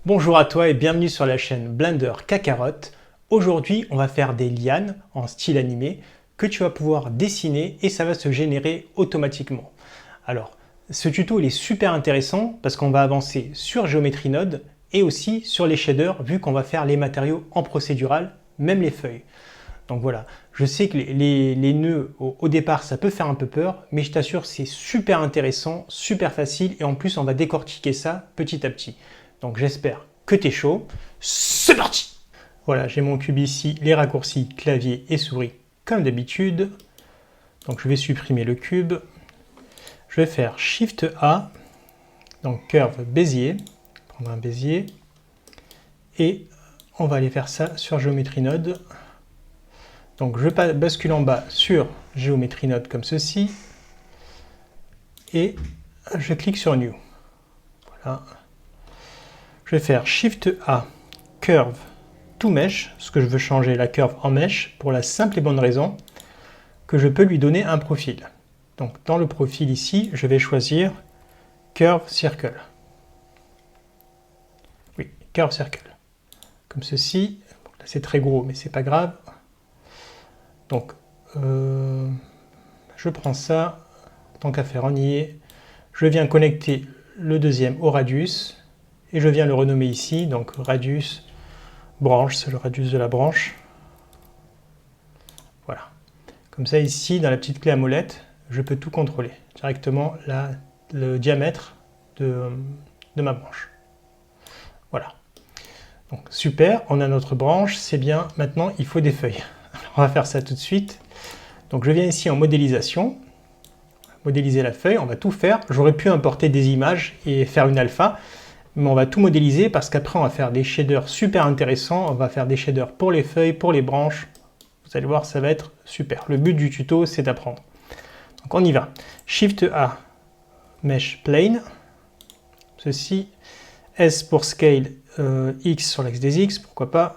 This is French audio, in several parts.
Bonjour à toi et bienvenue sur la chaîne Blender Kakarot. Aujourd'hui, on va faire des lianes en style animé que tu vas pouvoir dessiner et ça va se générer automatiquement. Alors, ce tuto il est super intéressant parce qu'on va avancer sur Geometry Node et aussi sur les shaders vu qu'on va faire les matériaux en procédural, même les feuilles. Donc voilà, je sais que les nœuds au départ ça peut faire un peu peur, mais je t'assure c'est super intéressant, super facile et en plus on va décortiquer ça petit à petit. Donc j'espère que tu es chaud. C'est parti! Voilà, j'ai mon cube ici, les raccourcis clavier et souris comme d'habitude. Donc je vais supprimer le cube. Je vais faire Shift A, donc curve Bézier, prendre un Bézier, et on va aller faire ça sur Geometry Node. Donc je bascule en bas sur Geometry Node comme ceci, et je clique sur New. Voilà. Je vais faire Shift A, Curve to Mesh, parce que je veux changer la curve en Mesh, pour la simple et bonne raison que je peux lui donner un profil. Donc dans le profil ici, je vais choisir Curve Circle. Oui, Curve Circle. Comme ceci. Bon, là c'est très gros, mais c'est pas grave. Donc, je prends ça, tant qu'à faire, on y est. Je viens connecter le deuxième au radius, et je viens le renommer ici, donc radius branche, c'est le radius de la branche. Voilà. Comme ça, ici, dans la petite clé à molette, je peux tout contrôler, directement le diamètre de ma branche. Voilà. Donc, super, on a notre branche, c'est bien. Maintenant, il faut des feuilles. Alors, on va faire ça tout de suite. Donc je viens ici en modélisation, modéliser la feuille, on va tout faire. J'aurais pu importer des images et faire une alpha, mais on va tout modéliser parce qu'après on va faire des shaders super intéressants, on va faire des shaders pour les feuilles, pour les branches. Vous allez voir, ça va être super. Le but du tuto, c'est d'apprendre. Donc on y va. Shift A, Mesh Plane, ceci. S pour Scale, X sur l'axe des X, pourquoi pas.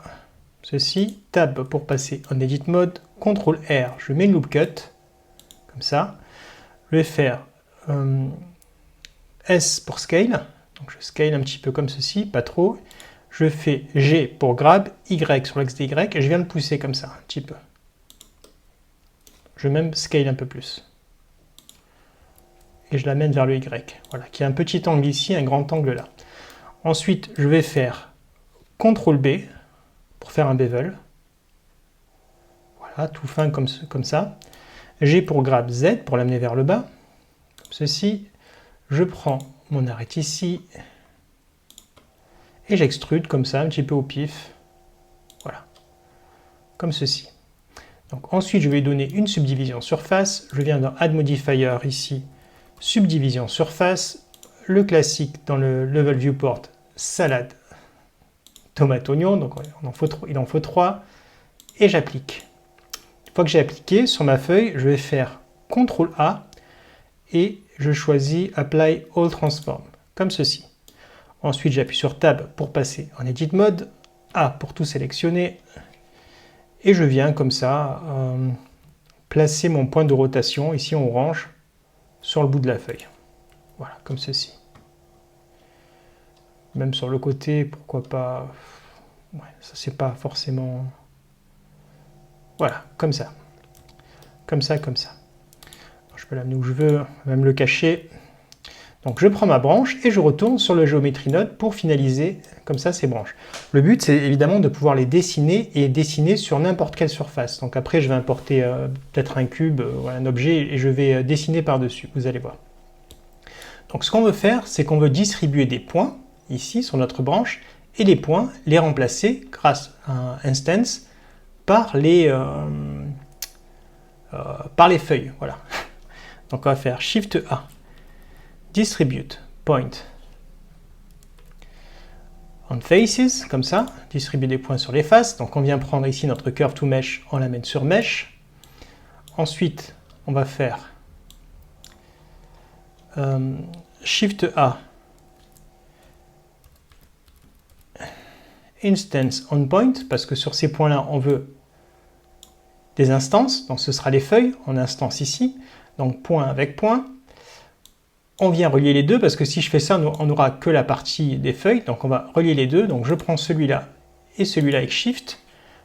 Ceci, Tab pour passer en Edit Mode, CTRL R, je mets une loop cut, comme ça. Je vais faire S pour Scale, donc je scale un petit peu comme ceci, pas trop. Je fais G pour Grab, Y sur l'axe des Y, et je viens le pousser comme ça, un petit peu. Je vais même scale un peu plus. Et je l'amène vers le Y, voilà, qui a un petit angle ici, un grand angle là. Ensuite, je vais faire CTRL B, pour faire un bevel. Voilà, tout fin comme ça. G pour grab Z, pour l'amener vers le bas. Comme ceci. Je prends mon arête ici. Et j'extrude comme ça, un petit peu au pif. Voilà. Comme ceci. Donc ensuite, je vais donner une subdivision surface. Je viens dans Add Modifier ici. Subdivision surface. Le classique dans le Level Viewport, salade. Tomate, oignon, donc il en faut 3, et j'applique. Une fois que j'ai appliqué, sur ma feuille, je vais faire CTRL A, et je choisis Apply All Transform, comme ceci. Ensuite, j'appuie sur Tab pour passer en Edit Mode, A pour tout sélectionner, et je viens comme ça placer mon point de rotation, ici en orange, sur le bout de la feuille. Voilà, comme ceci. Même sur le côté, pourquoi pas... Ouais, ça c'est pas forcément... Voilà, comme ça. Comme ça, comme ça. Je peux l'amener où je veux, même le cacher. Donc je prends ma branche et je retourne sur le Geometry Node pour finaliser comme ça ces branches. Le but c'est évidemment de pouvoir les dessiner et dessiner sur n'importe quelle surface. Donc après je vais importer peut-être un cube, un objet et je vais dessiner par-dessus, vous allez voir. Donc ce qu'on veut faire, c'est qu'on veut distribuer des points ici sur notre branche et les points, les remplacer grâce à un instance par les feuilles. Voilà. Donc on va faire Shift A, Distribute Point on Faces, comme ça, distribuer des points sur les faces. Donc on vient prendre ici notre Curve to Mesh, on l'amène sur Mesh. Ensuite, on va faire Shift A, Instance on Point, parce que sur ces points-là, on veut des instances, donc ce sera les feuilles en instance ici, donc point avec point. on vient relier les deux, parce que si je fais ça, on n'aura que la partie des feuilles, donc on va relier les deux. Donc je prends celui-là et celui-là avec Shift,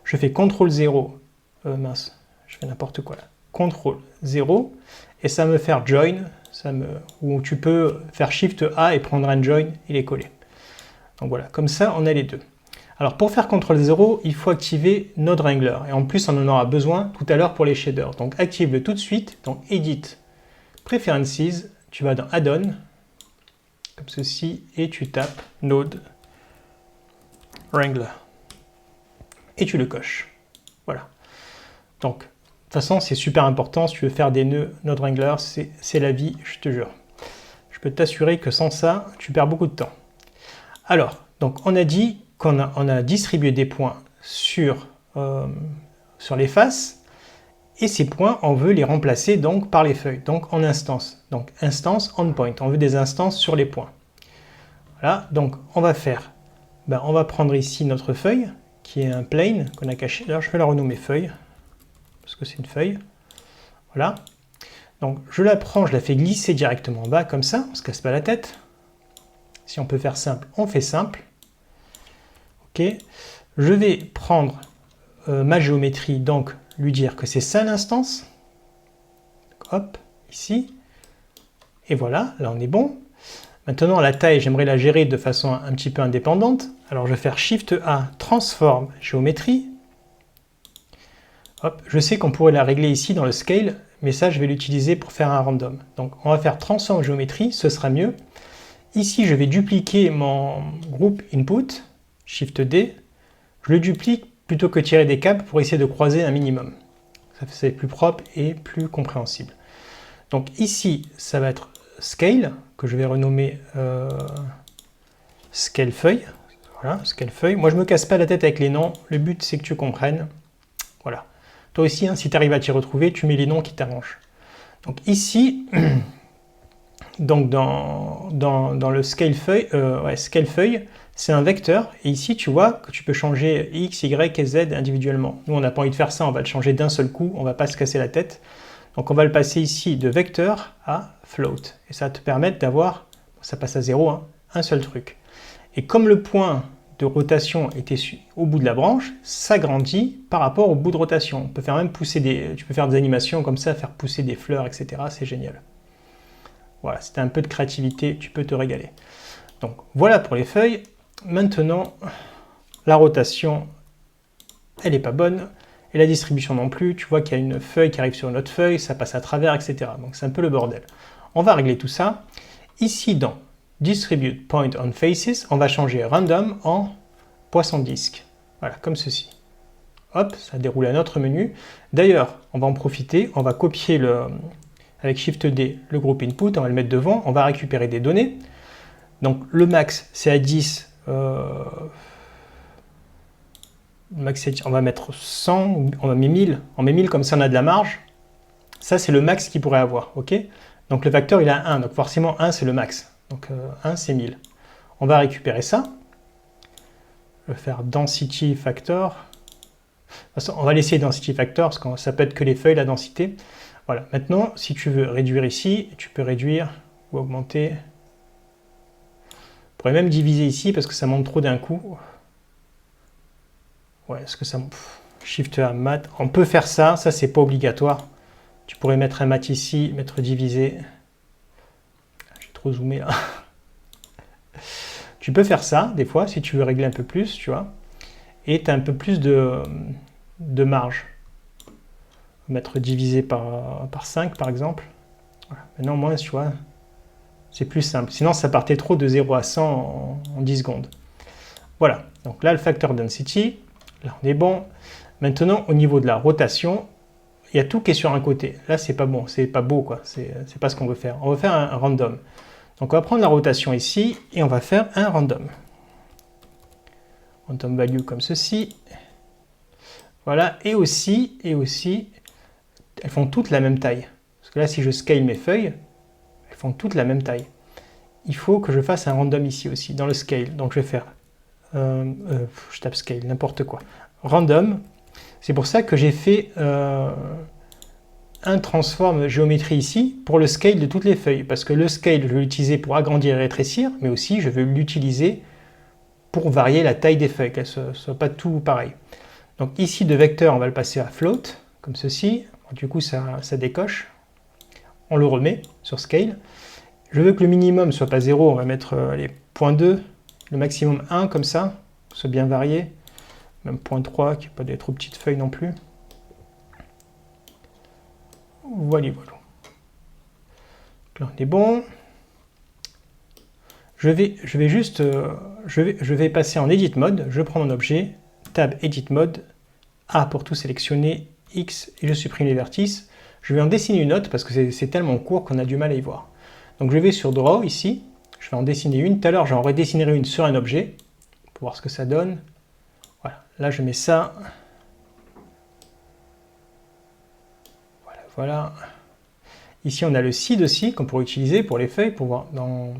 je fais CTRL 0, mince, je fais n'importe quoi là, CTRL 0, et ça me fait join, ou tu peux faire Shift A et prendre un join et les coller. Donc voilà, comme ça on a les deux. Alors pour faire CTRL 0, il faut activer Node Wrangler, et en plus on en aura besoin tout à l'heure pour les shaders. Donc active-le tout de suite, donc Edit, Preferences, tu vas dans Add-on, comme ceci, et tu tapes Node Wrangler. Et tu le coches. Voilà. Donc, de toute façon, c'est super important. Si tu veux faire des nœuds Node Wrangler, c'est la vie, je te jure. Je peux t'assurer que sans ça, tu perds beaucoup de temps. Alors, donc on a dit qu'on a distribué des points sur les faces. Et ces points, on veut les remplacer donc par les feuilles, donc en instance. Donc instance on point, on veut des instances sur les points. Voilà, donc on va faire, on va prendre ici notre feuille, qui est un plane qu'on a caché. Là, je vais la renommer feuille, parce que c'est une feuille. Voilà. Donc je la prends, je la fais glisser directement en bas, comme ça, on ne se casse pas la tête. Si on peut faire simple, on fait simple. Ok. Je vais prendre ma géométrie, donc lui dire que c'est ça l'instance. Hop, ici. Et voilà, là on est bon. Maintenant la taille, j'aimerais la gérer de façon un petit peu indépendante. Alors je vais faire Shift A, Transform Géométrie. Hop, je sais qu'on pourrait la régler ici dans le Scale, mais ça je vais l'utiliser pour faire un random. Donc on va faire Transform Géométrie, ce sera mieux. Ici je vais dupliquer mon groupe Input, Shift D. Je le duplique plutôt que tirer des câbles pour essayer de croiser un minimum. C'est plus propre et plus compréhensible. Donc ici, ça va être Scale, que je vais renommer Scale Feuille. Voilà, Scale Feuille. Moi, je ne me casse pas la tête avec les noms. Le but, c'est que tu comprennes. Voilà. Toi aussi, hein, si tu arrives à t'y retrouver, tu mets les noms qui t'arrangent. Donc ici, donc dans le Scale Feuille, Scale Feuille, c'est un vecteur, et ici tu vois que tu peux changer X, Y et Z individuellement. Nous on n'a pas envie de faire ça, on va le changer d'un seul coup, on ne va pas se casser la tête. Donc on va le passer ici de vecteur à float. Et ça va te permettre d'avoir, ça passe à 0, hein, un seul truc. Et comme le point de rotation était au bout de la branche, ça grandit par rapport au bout de rotation. On peut faire même pousser tu peux faire des animations comme ça, faire pousser des fleurs, etc. C'est génial. Voilà, si tu as un peu de créativité, tu peux te régaler. Donc voilà pour les feuilles. Maintenant, la rotation, elle n'est pas bonne, et la distribution non plus. Tu vois qu'il y a une feuille qui arrive sur une autre feuille, ça passe à travers, etc. Donc c'est un peu le bordel. On va régler tout ça. Ici, dans Distribute Point on Faces, on va changer Random en poisson disque. Voilà, comme ceci. Hop, ça déroule à notre menu. D'ailleurs, on va en profiter, on va copier avec Shift D le groupe Input, on va le mettre devant, on va récupérer des données. Donc le max, c'est à 10. On va mettre 100, on va mettre 1000, on met 1000 comme ça on a de la marge. Ça c'est le max qu'il pourrait avoir, ok? Donc le facteur il a 1, donc forcément 1 c'est le max. Donc 1 c'est 1000. On va récupérer ça. Je vais faire density factor. De toute façon, on va laisser density factor parce que ça peut être que les feuilles, la densité. Voilà, maintenant si tu veux réduire ici, tu peux réduire ou augmenter. On pourrait même diviser ici parce que ça monte trop d'un coup. Ouais, est-ce que ça... Shift A, mat. On peut faire ça, ça c'est pas obligatoire. Tu pourrais mettre un mat ici, mettre divisé. J'ai trop zoomé là. Tu peux faire ça, des fois, si tu veux régler un peu plus, tu vois. Et tu as un peu plus de marge. Mettre divisé par 5, par exemple. Voilà. Maintenant, moins, tu vois, c'est plus simple. Sinon, ça partait trop de 0 à 100 en 10 secondes. Voilà. Donc là, le factor density, là, on est bon. Maintenant, au niveau de la rotation, il y a tout qui est sur un côté. Là, c'est pas bon, c'est pas beau, quoi. C'est pas ce qu'on veut faire. On veut faire un random. Donc, on va prendre la rotation ici et on va faire un random. Random value comme ceci. Voilà. Et aussi, elles font toutes la même taille. Parce que là, si je scale mes feuilles, elles font toutes la même taille. Il faut que je fasse un random ici aussi, dans le scale. Donc, je vais faire... je tape scale, n'importe quoi. Random. C'est pour ça que j'ai fait un un transform géométrie ici pour le scale de toutes les feuilles, parce que le scale, je vais l'utiliser pour agrandir et rétrécir, mais aussi je vais l'utiliser pour varier la taille des feuilles, qu'elles ne soient pas tout pareil. Donc ici, de vecteur, on va le passer à float, comme ceci. Du coup, ça décoche. On le remet sur scale. Je veux que le minimum soit pas 0, on va mettre les 0.2, le maximum 1, comme ça, soit bien varié. Même 0.3, qui n'est pas des trop petites feuilles non plus. Voilà, voilà. Là, on est bon. Je vais passer en Edit Mode. Je prends mon objet, Tab Edit Mode, A pour tout sélectionner, X, et je supprime les vertices. Je vais en dessiner une autre parce que c'est tellement court qu'on a du mal à y voir. Donc je vais sur Draw ici, je vais en dessiner une. Tout à l'heure, j'en redessinerai une sur un objet pour voir ce que ça donne. Voilà, là je mets ça. Voilà, voilà. Ici, on a le seed aussi qu'on pourrait utiliser pour les feuilles, pour voir dans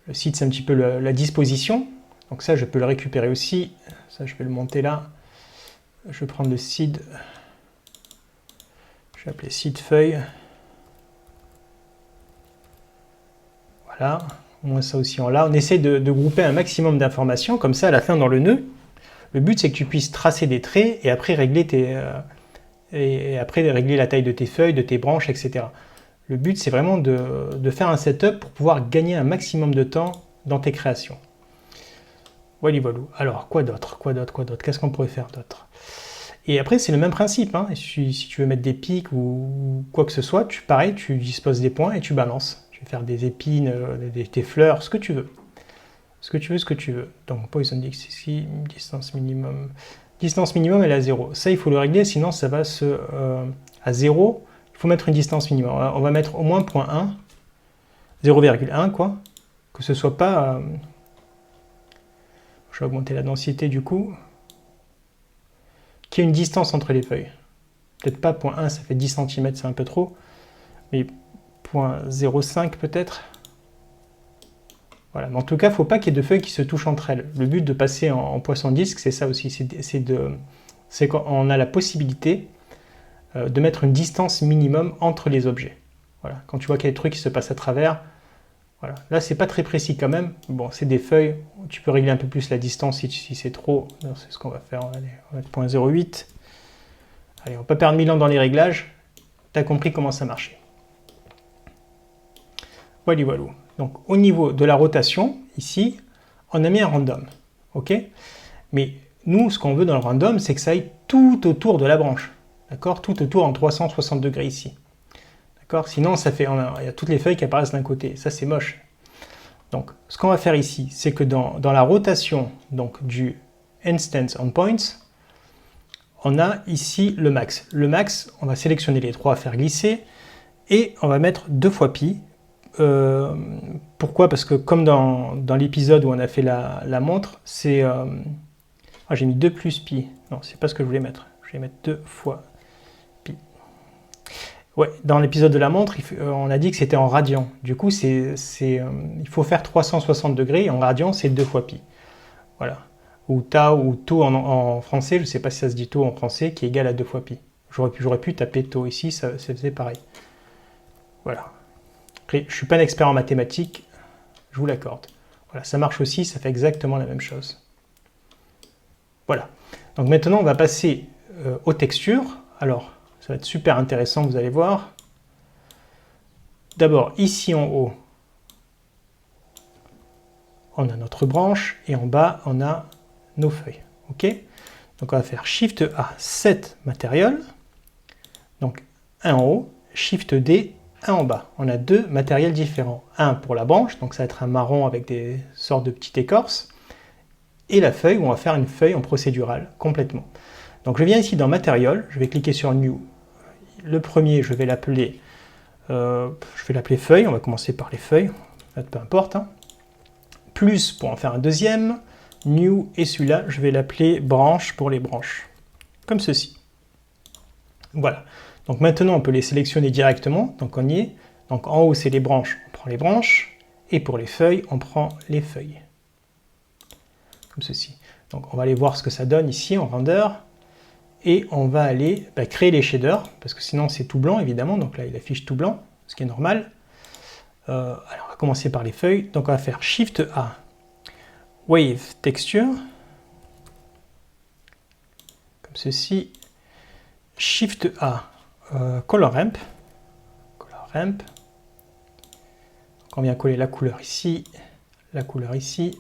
le seed, c'est un petit peu la disposition. Donc ça, je peux le récupérer aussi. Ça, je vais le monter là. Je vais prendre le seed. Je vais appeler seed feuille. Voilà. Au moins ça aussi en là. On essaie de grouper un maximum d'informations. Comme ça, à la fin, dans le nœud, le but, c'est que tu puisses tracer des traits et après régler régler la taille de tes feuilles, de tes branches, etc. Le but, c'est vraiment de faire un setup pour pouvoir gagner un maximum de temps dans tes créations. Voilà, voilà. Alors, quoi d'autre? Qu'est-ce qu'on pourrait faire d'autre? Et après, c'est le même principe. Hein. Si tu veux mettre des pics ou quoi que ce soit, pareil, tu disposes des points et tu balances. Tu veux faire des épines, des fleurs, ce que tu veux. Ce que tu veux. Donc, Poison Dix ici, distance minimum. Distance minimum, elle est à 0. Ça, il faut le régler, sinon ça va à 0. Il faut mettre une distance minimum. On va mettre au moins 0.1, 0,1 quoi. Que ce soit pas... je vais augmenter la densité du coup. Qu'il y ait une distance entre les feuilles. Peut-être pas 0.1, ça fait 10 cm, c'est un peu trop. Mais 0.05 peut-être. Voilà. Mais en tout cas, il ne faut pas qu'il y ait deux feuilles qui se touchent entre elles. Le but de passer en poisson disque, c'est ça aussi. C'est qu'on a la possibilité de mettre une distance minimum entre les objets. Voilà. Quand tu vois qu'il y a des trucs qui se passent à travers, voilà. Là, c'est pas très précis quand même. Bon, c'est des feuilles. Tu peux régler un peu plus la distance si c'est trop. C'est ce qu'on va faire. Allez, on va mettre 0.08. Allez, on va pas perdre 1000 ans dans les réglages. Tu as compris comment ça marchait. Voilà, voilà. Donc, au niveau de la rotation, ici, on a mis un random. OK? Mais nous, ce qu'on veut dans le random, c'est que ça aille tout autour de la branche. D'accord? Tout autour en 360 degrés ici. D'accord? Sinon, il y a toutes les feuilles qui apparaissent d'un côté. Ça, c'est moche. Donc, ce qu'on va faire ici, c'est que dans la rotation donc, du Instance on Points, on a ici le max. Le max, on va sélectionner les trois à faire glisser et on va mettre 2 fois pi. Pourquoi? Parce que comme dans l'épisode où on a fait la montre, c'est... j'ai mis 2 plus pi. Non, c'est pas ce que je voulais mettre. Je vais mettre 2 fois pi. Ouais, dans l'épisode de la montre, on a dit que c'était en radian. Du coup, il faut faire 360 degrés. Et en radian, c'est 2 fois pi. Voilà. Ou tau, ou tau en français, je ne sais pas si ça se dit tau en français, qui est égal à 2 fois pi. J'aurais pu taper tau ici, ça faisait pareil. Voilà. Après, je ne suis pas un expert en mathématiques, je vous l'accorde. Voilà, ça marche aussi, ça fait exactement la même chose. Voilà. Donc maintenant, on va passer aux textures. Alors, ça va être super intéressant, vous allez voir. D'abord, ici en haut, on a notre branche, et en bas, on a nos feuilles. OK? Donc on va faire Shift A, Set Material. Donc un en haut, Shift D, un en bas. On a 2 matériels différents. Un pour la branche, donc ça va être un marron avec des sortes de petites écorces. Et la feuille, où on va faire une feuille en procédural, complètement. Donc je viens ici dans Material, je vais cliquer sur New. Le premier, je vais l'appeler feuille, on va commencer par les feuilles, peu importe. Hein. Plus pour en faire un deuxième, New, et celui-là, je vais l'appeler branche pour les branches, comme ceci. Voilà. Donc maintenant, on peut les sélectionner directement, donc on y est. Donc en haut, c'est les branches, on prend les branches, et pour les feuilles, on prend les feuilles. Comme ceci. Donc on va aller voir ce que ça donne ici en render. et on va aller créer les shaders, parce que sinon c'est tout blanc évidemment, donc là il affiche tout blanc, ce qui est normal. Alors on va commencer par les feuilles, donc on va faire Shift A, Wave Texture, comme ceci, Shift A, Color Ramp, donc on vient coller la couleur ici, la couleur ici.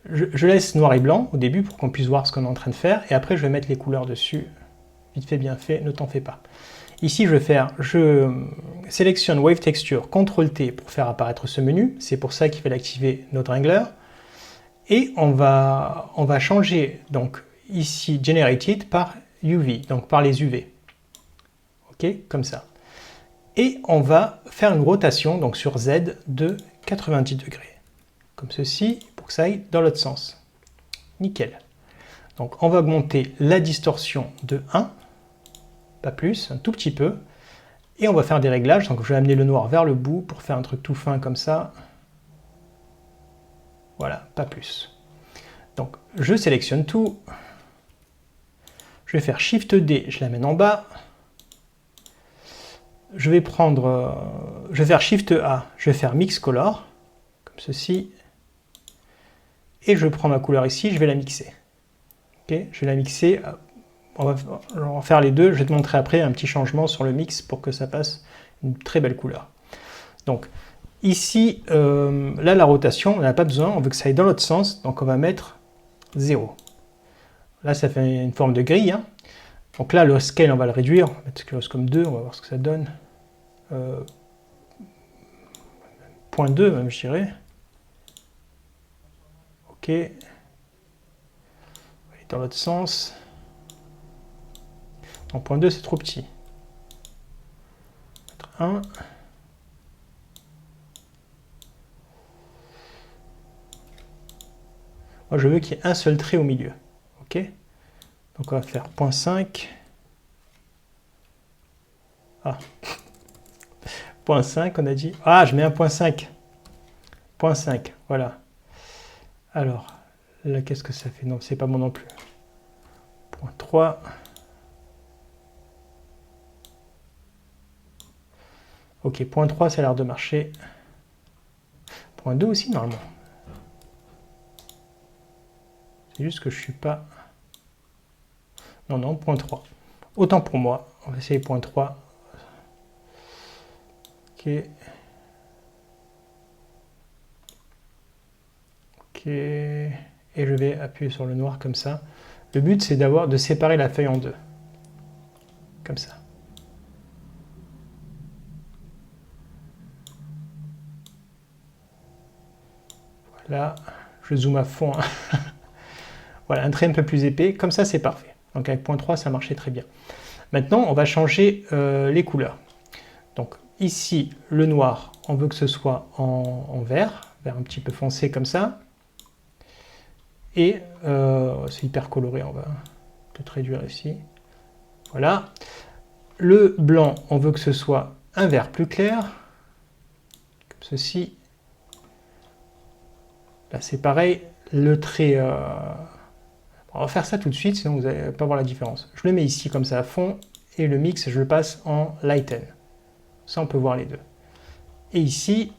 Je laisse noir et blanc au début pour qu'on puisse voir ce qu'on est en train de faire, et après je vais mettre les couleurs dessus, vite fait bien fait, ne t'en fais pas. Ici je sélectionne Wave Texture, CTRL-T pour faire apparaître ce menu, c'est pour ça qu'il fallait activer notre Wrangler, et on va changer donc ici Generated par UV, donc par les UV, ok, comme ça. Et on va faire une rotation donc sur Z de 90 degrés, comme ceci, pour que ça aille dans l'autre sens. Nickel. Donc on va augmenter la distorsion de 1, pas plus, un tout petit peu, et on va faire des réglages. Donc je vais amener le noir vers le bout pour faire un truc tout fin comme ça. Voilà, pas plus. Donc je sélectionne tout, je vais faire Shift D, je l'amène en bas. Je vais faire Shift A, je vais faire Mix Color, comme ceci, et je prends ma couleur ici, je vais la mixer. Okay, je vais la mixer, on va faire les deux, je vais te montrer après un petit changement sur le mix pour que ça passe une très belle couleur. Donc ici, là la rotation, on n'a pas besoin, on veut que ça aille dans l'autre sens, donc on va mettre 0. Là ça fait une forme de grille, hein. Donc là le scale on va le réduire, on va mettre quelque chose comme 2, on va voir ce que ça donne. 0.2 même je dirais. Ok. Dans l'autre sens. En 0.2 c'est trop petit. 1. Moi je veux qu'il y ait un seul trait au milieu. Ok. Donc on va faire 0.5. Ah. 0.5 on a dit. Ah je mets un 0.5. 0.5, voilà. Alors, là qu'est-ce que ça fait? Non, c'est pas bon non plus. 0.3. Ok, 0.3 ça a l'air de marcher. 0.2 aussi normalement. C'est juste que je suis pas... Non, 0.3. Autant pour moi. On va essayer 0.3. Ok. Ok. Et je vais appuyer sur le noir comme ça. Le but c'est de séparer la feuille en deux. Comme ça. Voilà. Je zoome à fond. Hein. Voilà, un trait un peu plus épais. Comme ça c'est parfait. Donc avec 0.3 ça marchait très bien. Maintenant on va changer les couleurs. Donc ici le noir, on veut que ce soit en vert un petit peu foncé comme ça. Et c'est hyper coloré, on va peut-être réduire ici. Voilà. Le blanc, on veut que ce soit un vert plus clair, comme ceci. Là c'est pareil, le trait... On va faire ça tout de suite, sinon vous n'allez pas voir la différence. Je le mets ici comme ça à fond, et le mix, je le passe en lighten. Ça, on peut voir les deux. Et ici,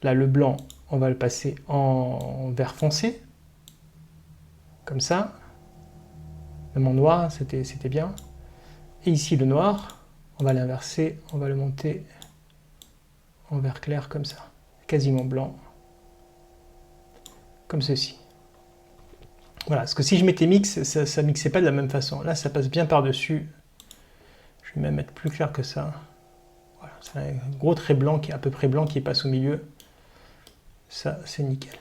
là le blanc, on va le passer en vert foncé, comme ça. Même en noir, c'était bien. Et ici le noir, on va l'inverser, on va le monter en vert clair comme ça, quasiment blanc, comme ceci. Voilà, parce que si je mettais mix, ça ne mixait pas de la même façon. Là, ça passe bien par-dessus. Je vais même mettre plus clair que ça. Voilà, c'est un gros trait blanc, qui est à peu près blanc, qui passe au milieu. Ça, c'est nickel.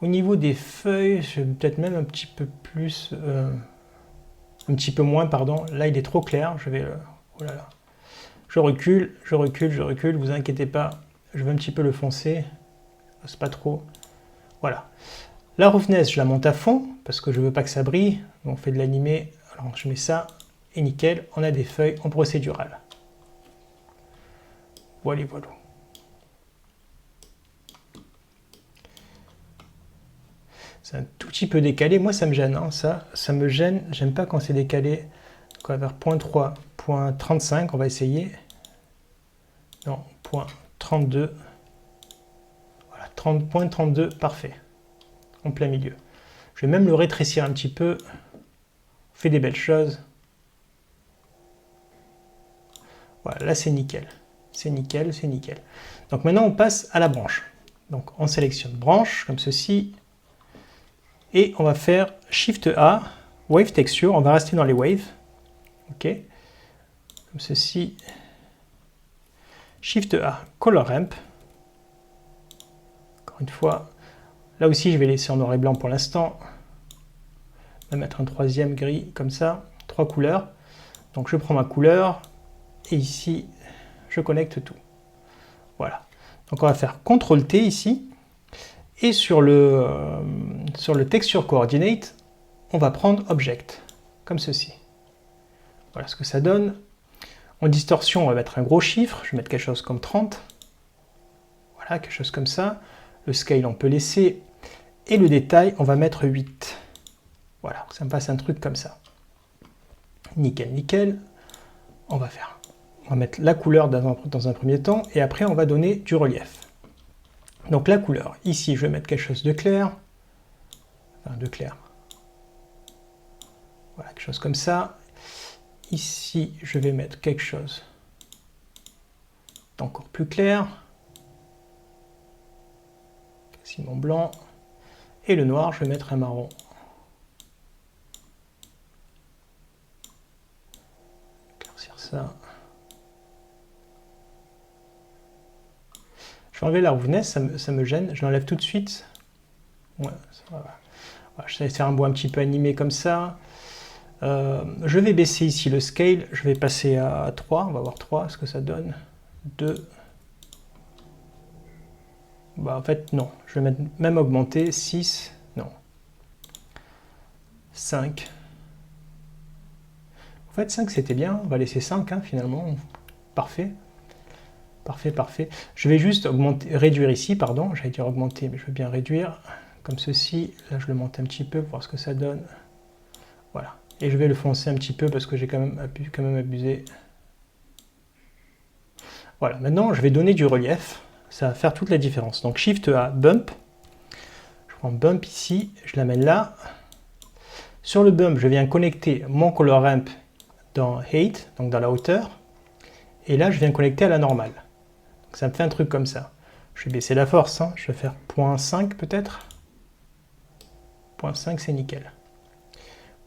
Au niveau des feuilles, je vais peut-être même un petit peu plus... un petit peu moins, pardon. Là, il est trop clair. Je vais... oh là là. Je recule, je recule, je recule. Vous inquiétez pas. Je vais un petit peu le foncer. C'est pas trop. Voilà. La roughness, je la monte à fond parce que je veux pas que ça brille. On fait de l'animé. Alors, je mets ça et nickel. On a des feuilles en procédural. Voilà, voilà. C'est un tout petit peu décalé. Moi, ça me gêne. Hein. Ça me gêne. J'aime pas quand c'est décalé. Donc, on va vers 0.3, 0.35. On va essayer. Non, 0.32. Voilà, 30.32. Parfait. En plein milieu. Je vais même le rétrécir un petit peu. On fait des belles choses. Voilà, là, c'est nickel. C'est nickel, c'est nickel. Donc, maintenant, on passe à la branche. Donc, on sélectionne branche, comme ceci. Et on va faire Shift A, Wave Texture, on va rester dans les waves. OK. Comme ceci. Shift A, Color Ramp. Encore une fois. Là aussi, je vais laisser en noir et blanc pour l'instant. On va mettre un troisième gris, comme ça. 3 couleurs. Donc je prends ma couleur. Et ici, je connecte tout. Voilà. Donc on va faire CTRL-T ici. Et sur le Texture Coordinate, on va prendre Object, comme ceci. Voilà ce que ça donne. En distorsion, on va mettre un gros chiffre. Je vais mettre quelque chose comme 30. Voilà, quelque chose comme ça. Le scale, on peut laisser. Et le détail, on va mettre 8. Voilà, ça me passe un truc comme ça. Nickel, nickel. On va mettre la couleur dans un premier temps. Et après, on va donner du relief. Donc la couleur, ici je vais mettre quelque chose de clair, enfin de clair, voilà, quelque chose comme ça. Ici je vais mettre quelque chose d'encore plus clair, quasiment blanc, et le noir je vais mettre un marron. Éclaircir ça. Je vais enlever la roughness, ça me gêne, je l'enlève tout de suite. Ouais, voilà. Voilà, je vais faire un bois un petit peu animé comme ça. Je vais baisser ici le scale, je vais passer à 3, on va voir 3, ce que ça donne. 2. Bah en fait non, je vais même augmenter, 6, non. 5. En fait 5 c'était bien, on va laisser 5 hein, finalement, parfait. Parfait, parfait. Je vais juste réduire ici, pardon, j'allais dire augmenter, mais je veux bien réduire, comme ceci. Là, je le monte un petit peu pour voir ce que ça donne. Voilà. Et je vais le foncer un petit peu parce que j'ai quand même abusé. Voilà, maintenant, je vais donner du relief. Ça va faire toute la différence. Donc, Shift A, Bump. Je prends Bump ici, je l'amène là. Sur le Bump, je viens connecter mon Color Ramp dans Height, donc dans la hauteur. Et là, je viens connecter à la normale. Ça me fait un truc comme ça. Je vais baisser la force, hein. Je vais faire 0.5 peut-être. 0.5 c'est nickel.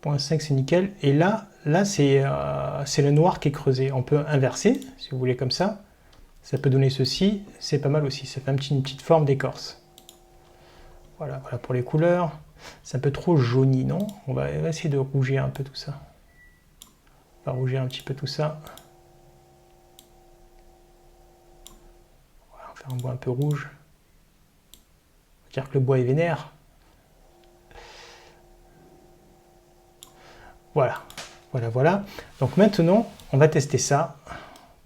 0.5 c'est nickel. Et là c'est le noir qui est creusé. On peut inverser, si vous voulez comme ça. Ça peut donner ceci, c'est pas mal aussi. Ça fait une petite forme d'écorce. Voilà, voilà pour les couleurs. C'est un peu trop jauni, non? On va essayer de rougir un peu tout ça. On va rougir un petit peu tout ça. Un bois un peu rouge. On va dire que le bois est vénère. Voilà, voilà, voilà. Donc maintenant, on va tester ça.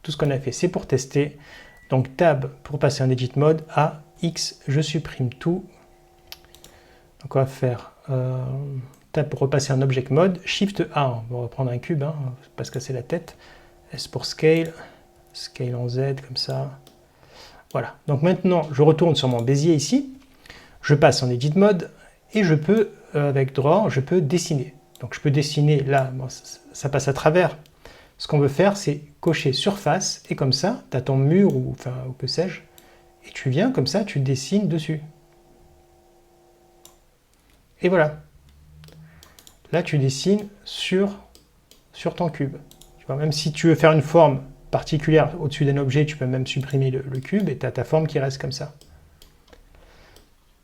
Tout ce qu'on a fait, c'est pour tester. Donc Tab pour passer en Edit Mode, A, X, je supprime tout. Donc on va faire Tab pour repasser en Object Mode, Shift A, on va reprendre un cube, hein, pas se casser la tête. S pour Scale, Scale en Z, comme ça. Voilà, donc maintenant je retourne sur mon Bézier ici, je passe en Edit Mode et je peux, avec Draw, je peux dessiner. Donc je peux dessiner là, bon, ça passe à travers. Ce qu'on veut faire, c'est cocher Surface et comme ça, tu as ton mur ou que sais-je, et tu viens comme ça, tu dessines dessus. Et voilà. Là, tu dessines sur ton cube. Tu vois, même si tu veux faire une forme particulière au-dessus d'un objet, tu peux même supprimer le cube et tu as ta forme qui reste comme ça.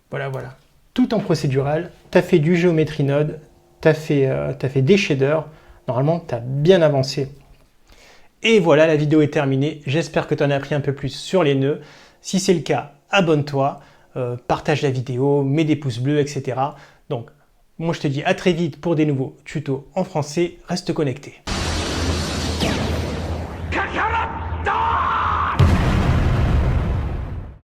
Voilà, voilà. Tout en procédural, tu as fait du Geometry Node, tu as fait des shaders, normalement tu as bien avancé. Et voilà, la vidéo est terminée. J'espère que tu en as appris un peu plus sur les nœuds. Si c'est le cas, abonne-toi, partage la vidéo, mets des pouces bleus, etc. Donc, moi je te dis à très vite pour des nouveaux tutos en français. Reste connecté.